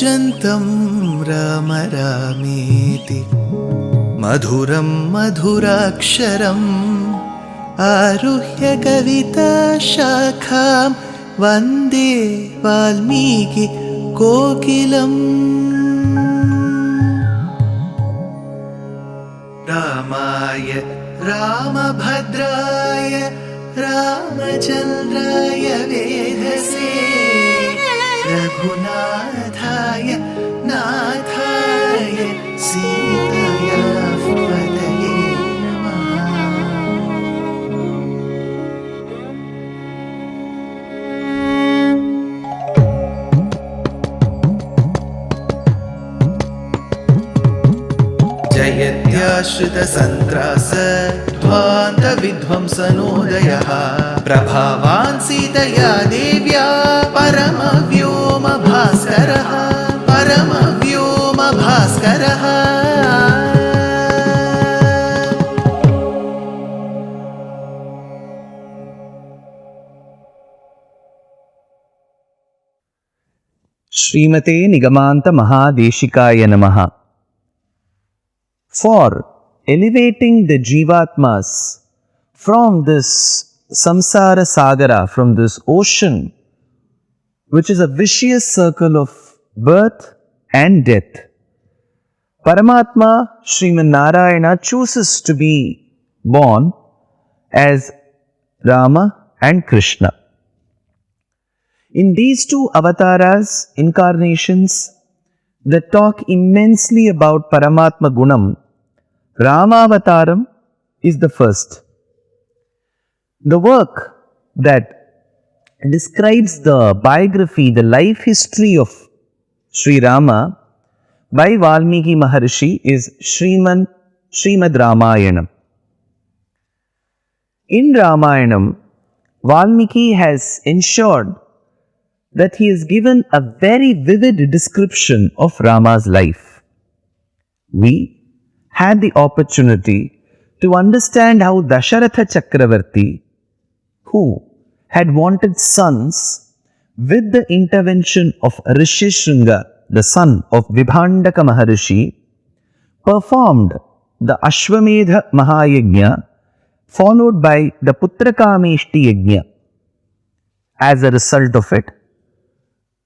कूजन्तं राम रामेति मधुरं मधुराक्षरम् आरुह्य कविताशाखां वन्दे वाल्मीकि कोकिलम्। रामाय रामभद्राय रामचन्द्राय वेधसे रघुनाथाय नाथाय सीताया पतये नमः। जयत्याश्रितसन्त्रास ध्वान्तविध्वंसनोदयः प्रभावान् सीतया देव्या परमव्योमभास्करः परमव्योमभास्करः। श्रीमते निगमान्त महादेशिकाय नमः। For elevating the jivatmas from this samsara sagara, from this ocean, which is a vicious circle of birth and death, Paramatma Sriman Narayana chooses to be born as Rama and Krishna. In these two avatars, incarnations that talk immensely about Paramatma Gunam, Rama Avataram is the first. The work that describes the biography, the life history of Sri Rama by Valmiki Maharishi is Srimad Ramayanam. In Ramayanam, Valmiki has ensured that he has given a very vivid description of Rama's life. We had the opportunity to understand how Dasharatha Chakravarti, who had wanted sons with the intervention of Rishi Shringa, the son of Vibhandaka Maharishi, performed the Ashwamedha Mahayajna followed by the Putrakameshti Yajna. As a result of it,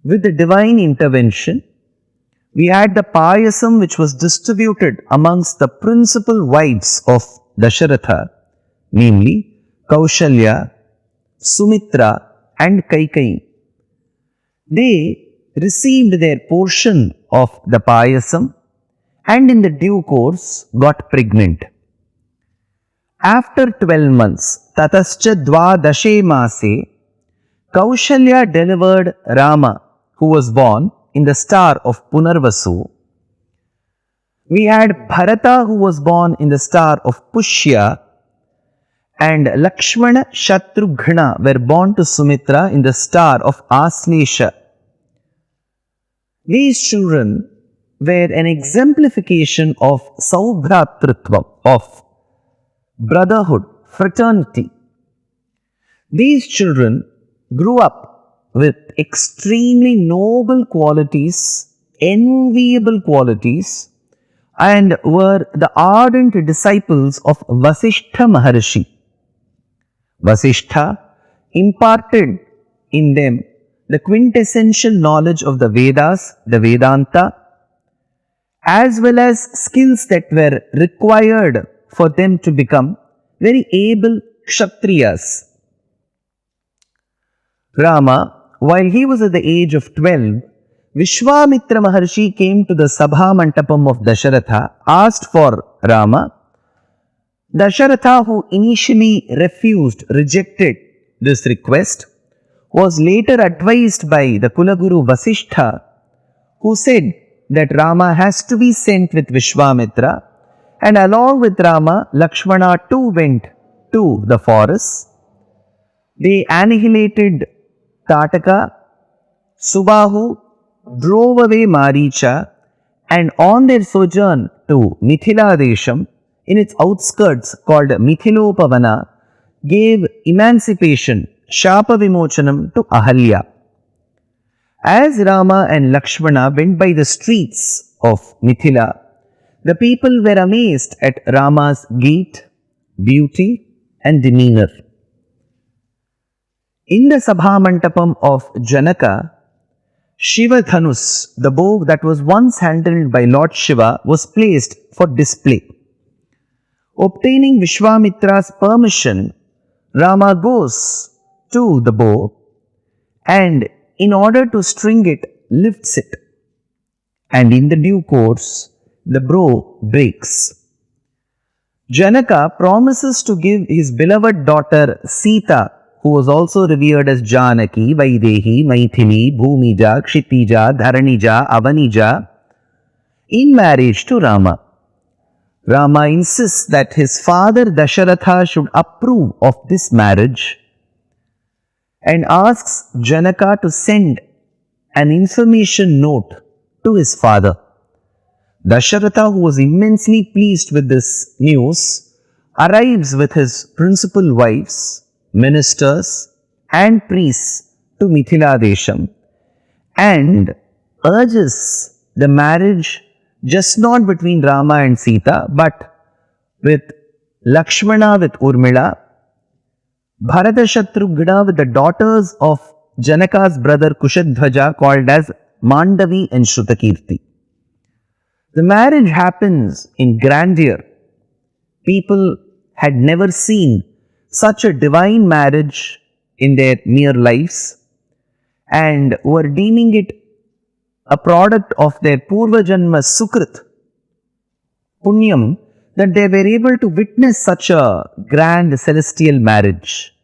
with the divine intervention, we had the payasam which was distributed amongst the principal wives of Dasharatha, namely Kaushalya, Sumitra and Kaikeyi. They received their portion of the payasam and in the due course got pregnant. After 12 months, tatascha dvadashe mase, Kaushalya delivered Rama, who was born in the star of Punarvasu. We had Bharata, who was born in the star of Pushya, and Lakshmana, Shatrughna were born to Sumitra in the star of Aslesha. These children were an exemplification of Saubhratritvam, of brotherhood, fraternity. These children grew up with extremely noble qualities, enviable qualities, and were the ardent disciples of Vasishtha Maharishi. Vasishtha imparted in them the quintessential knowledge of the Vedas, the Vedanta, as well as skills that were required for them to become very able Kshatriyas. Rama, while he was at the age of 12, Vishwamitra Maharshi came to the Sabha Mantapam of Dasharatha, asked for Rama. Dasharatha, who initially rejected this request, was later advised by the Kulaguru Vasishtha, who said that Rama has to be sent with Vishwamitra, and along with Rama, Lakshmana too went to the forest. They annihilated Tataka, Subahu, drove away Maricha, and on their sojourn to Mithila Desham, in its outskirts called Mithilopavana, gave emancipation, Shapa Vimochanam to Ahalya. As Rama and Lakshmana went by the streets of Mithila, the people were amazed at Rama's gait, beauty, and demeanor. In the Sabha Mantapam of Janaka, Shiva Dhanus, the bow that was once handled by Lord Shiva, was placed for display. Obtaining Vishwamitra's permission, Rama goes to the bow and in order to string it, lifts it. And in the due course, the bow breaks. Janaka promises to give his beloved daughter Sita, who was also revered as Janaki, Vaidehi, Maithili, Bhumija, Kshitija, Dharanija, Avanija, in marriage to Rama. Rama insists that his father Dasharatha should approve of this marriage and asks Janaka to send an information note to his father. Dasharatha, who was immensely pleased with this news, arrives with his principal wives, ministers and priests to Mithila Desham and urges the marriage just not between Rama and Sita but with Lakshmana with Urmila, Bharata Shatrughna with the daughters of Janaka's brother Kushadhwaja called as Mandavi and Shrutakirti. The marriage happens in grandeur. People had never seen such a divine marriage in their mere lives and were deeming it a product of their Purva Janma Sukrit, Punyam, that they were able to witness such a grand celestial marriage.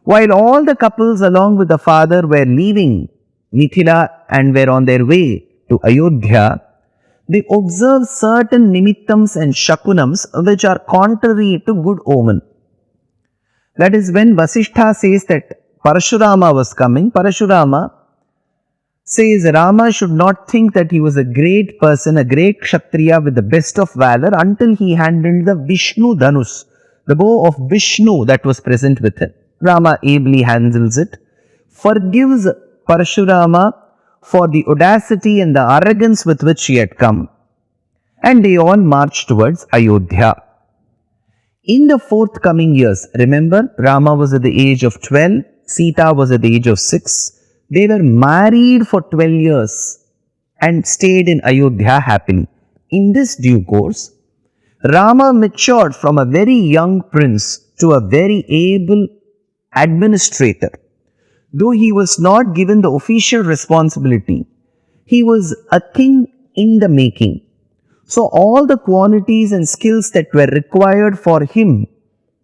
While all the couples along with the father were leaving Mithila and were on their way to Ayodhya, they observed certain nimittams and shakunams which are contrary to good omen. That is, when Vasishtha says that Parashurama was coming, Parashurama says Rama should not think that he was a great person, a great Kshatriya with the best of valor until he handled the Vishnu Dhanus, the bow of Vishnu that was present with him. Rama ably handles it, forgives Parashurama for the audacity and the arrogance with which he had come, and they all marched towards Ayodhya. In the forthcoming years, remember, Rama was at the age of 12, Sita was at the age of 6. They were married for 12 years and stayed in Ayodhya happily. In this due course, Rama matured from a very young prince to a very able administrator. Though he was not given the official responsibility, he was a king in the making. So all the qualities and skills that were required for him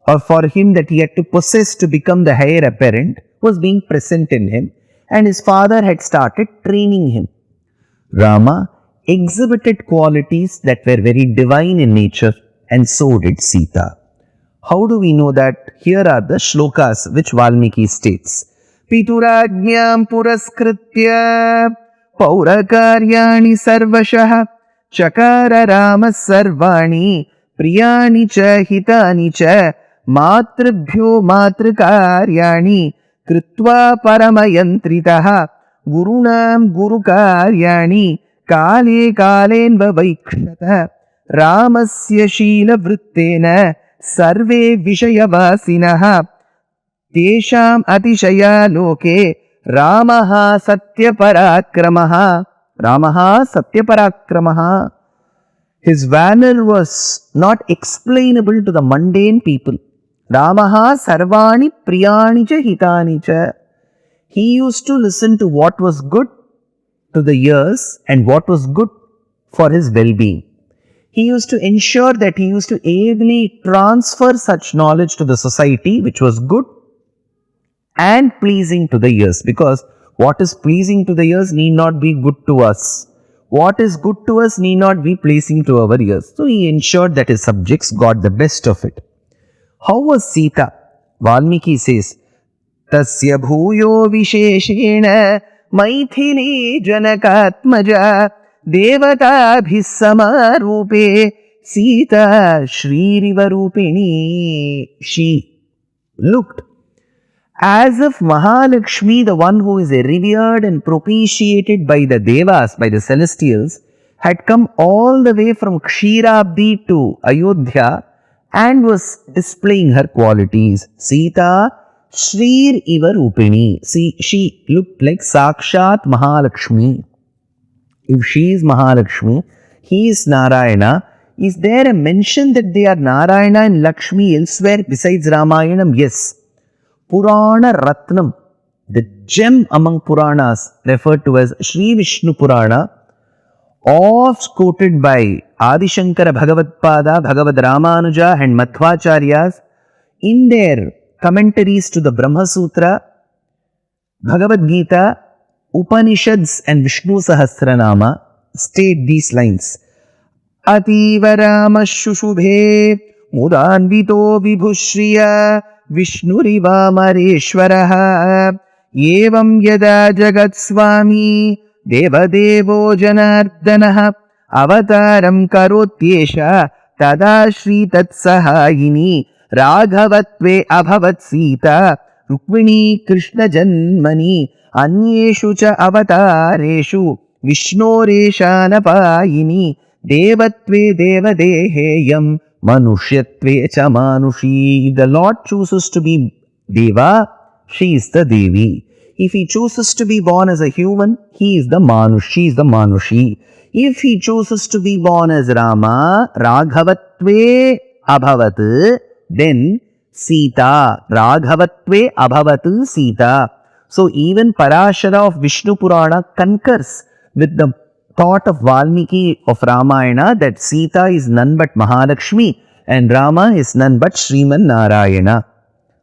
or for him that he had to possess to become the heir apparent was being present in him, and his father had started training him. Rama exhibited qualities that were very divine in nature, and so did Sita. How do we know that? Here are the shlokas which Valmiki states. Piturajñam puraskritya paurakaryani sarvashah chakara rama sarvani priyani cha hitani cha matribhyo matrikaryani kritva paramayantritaha gurunam gurukaryani kale kalenva vaikshata ramasya shila vrittena sarve vishayavasinaha tesham atishaya loke ramaha satyaparakramaha. Ramaha satyaparakramaha. His valor was not explainable to the mundane people. Ramaha sarvani priyani cha hitani cha. He used to listen to what was good to the ears and what was good for his well-being. He used to ensure that he used to ably transfer such knowledge to the society which was good and pleasing to the ears, because what is pleasing to the ears need not be good to us. What is good to us need not be pleasing to our ears. So he ensured that his subjects got the best of it. How was Sita? Valmiki says, Tasya bhuyo visheshena maithili janakatmaja devata bhisamarupe Sita shririva rupini. She looked as if Mahalakshmi, the one who is revered and propitiated by the Devas, by the celestials, had come all the way from Kshirabdi to Ayodhya and was displaying her qualities. Sita Shrir Iva Rupini. See, she looked like Sakshat Mahalakshmi. If she is Mahalakshmi, he is Narayana. Is there a mention that they are Narayana and Lakshmi elsewhere besides Ramayanam? Yes. Purana Ratnam, the gem among Puranas referred to as Sri Vishnu Purana, oft quoted by Adi Shankara Bhagavatpada, Bhagavad Ramanuja and Madhvacharyas in their commentaries to the Brahma Sutra, Bhagavad Gita, Upanishads and Vishnu Sahasranama state these lines. Ativa Rama Shushubhe Mudanvito Vibhushriya Vishnuriva Mareshwaraha Evam Yada Jagat Swami Devadevo Janardanaha Avataram Karotyesha Tada Shri Tatsahayini Raghavatve Abhavat Sita Rukmini Krishna Janmani Anyeshu Cha Avatareshu Vishnoreshanapayini Devatve Devadeheyam Manushyatve Cha Manushi. If the Lord chooses to be Deva, she is the Devi. If he chooses to be born as a human, he is the Manush, she is the Manushi. If he chooses to be born as Rama, Raghavatve Abhavat, then Sita, Raghavatve Abhavat Sita. So even Parashara of Vishnu Purana concurs with the thought of Valmiki of Ramayana that Sita is none but Mahalakshmi and Rama is none but Sriman Narayana.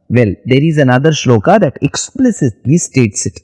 Well, there is another shloka that explicitly states it.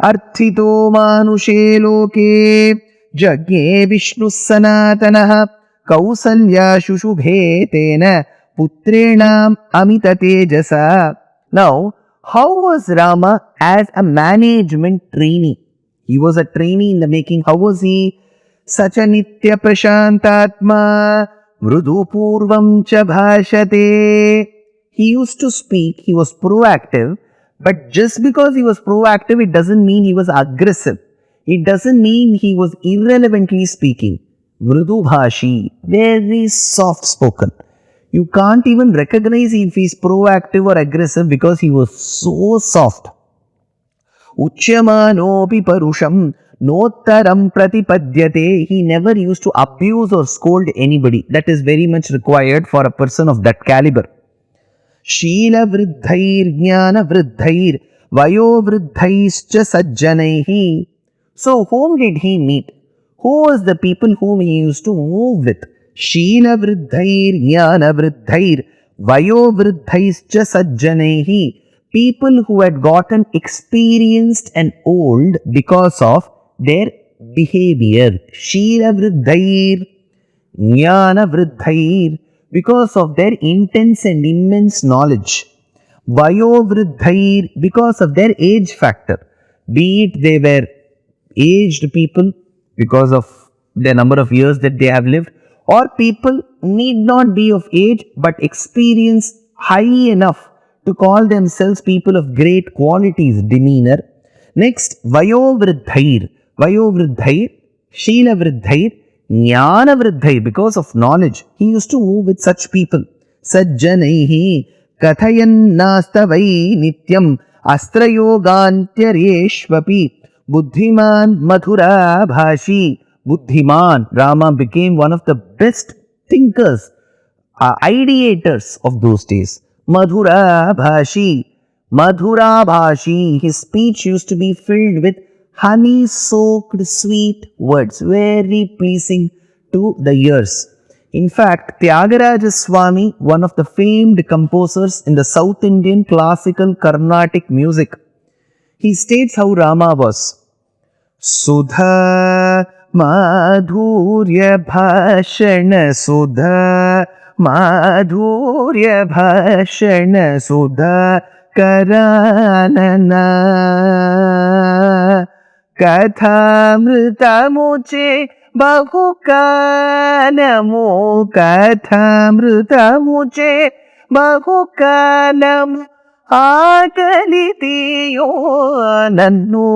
Arthito manushe loke jagye Vishnu sanatanaha kausalya shushubhe tena putrenam amita tejasa. Now, how was Rama as a management trainee? He was a trainee in the making. How was he? Sacha nitya prashantatma mrudu purvam cha bhashate. He used to speak, he was proactive, but just because he was proactive, it doesn't mean he was aggressive. It doesn't mean he was irrelevantly speaking. Mrudu bhashi, very soft spoken. You can't even recognize if he is proactive or aggressive because he was so soft. Uchyamanopi parusham nottaram pratipadyate. He never used to abuse or scold anybody. That is very much required for a person of that caliber. Sheela vriddhair jnana vriddhair vayo vriddhaischa sajjanaihi. So whom did he meet? Who was the people whom he used to move with? Sheela vriddhair jnana vriddhair vayo vriddhaischa sajjanaihi. People who had gotten experienced and old because of their behavior. Sheela vriddhair jnana vriddhair, because of their intense and immense knowledge. Vayo vriddhair, because of their age factor. Be it they were aged people because of the number of years that they have lived, or people need not be of age but experience high enough to call themselves people of great qualities, demeanor. Next, Vayo vriddhair. Vayo vriddhair, Sheela vriddhair, Jnana vriddhair, because of knowledge. He used to move with such people. Sajjanaihi kathayan nastavai nityam astrayogantyareshvapi buddhiman madhura bhashi. Buddhiman, Rama became one of the best thinkers, ideators of those days. Madhura bhashi. Madhura bhashi. His speech used to be filled with honey-soaked sweet words, very pleasing to the ears. In fact, Tyagaraja Swami, one of the famed composers in the South Indian classical Carnatic music, he states how Rama was. Sudha madhurya bhashana sudha madhurya bhashana sudha karanana kathamrita muche bahukalamu kathamrita muche bahukalamu ఆకలితేయో నన్ను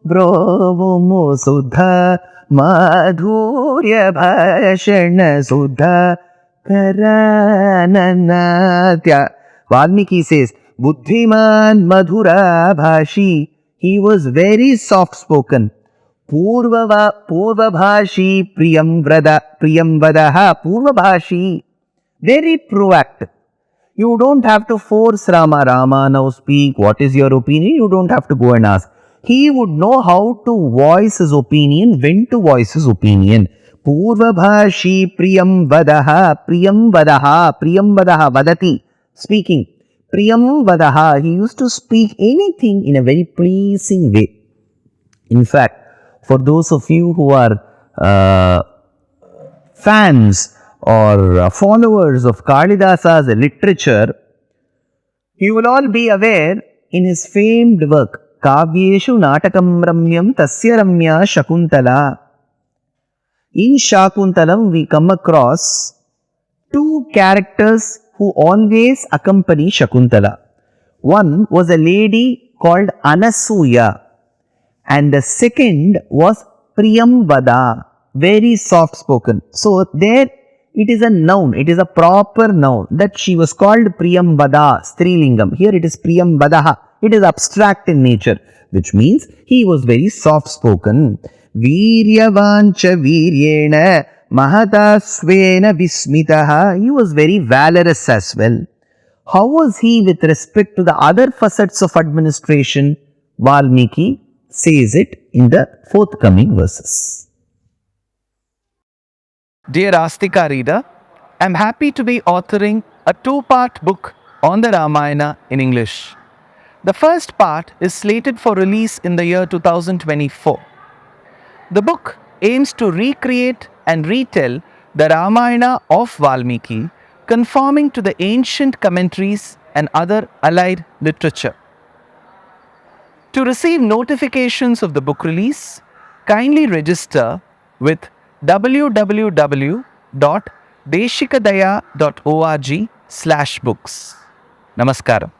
బ్రోవుము సుధ మాధుర్య భాషణ సుధ కరణనాత్య. Valmiki says, Buddhiman madhura bhashi. He was very soft spoken. Purva bhashi priyam vadaha. Purva bhashi, very proactive. You don't have to force Rama, now speak, what is your opinion? You don't have to go and ask. He would know how to voice his opinion, when to voice his opinion. Purva bhashi priyam vadaha, vadati, speaking. Priyam vadaha, he used to speak anything in a very pleasing way. In fact, for those of you who are fans or followers of Kalidasa's literature, you will all be aware in his famed work, Kavyeshu Natakam Ramyam Tasya Ramya Shakuntala. In Shakuntalam, we come across two characters who always accompany Shakuntala. One was a lady called Anasuya, and the second was Priyambada, very soft spoken. So there it is a noun, it is a proper noun, that she was called Priyambada, Strilingam. Here it is Priyambadaha, it is abstract in nature, which means he was very soft spoken. Viryavancha viryena mahata svena vismitaha, he was very valorous as well. How was he with respect to the other facets of administration? Valmiki says it in the forthcoming verses. Dear Astika reader, I am happy to be authoring a two-part book on the Ramayana in English. The first part is slated for release in the year 2024. The book aims to recreate and retell the Ramayana of Valmiki, conforming to the ancient commentaries and other allied literature. To receive notifications of the book release, kindly register with www.deshikadaya.org/books. Namaskaram.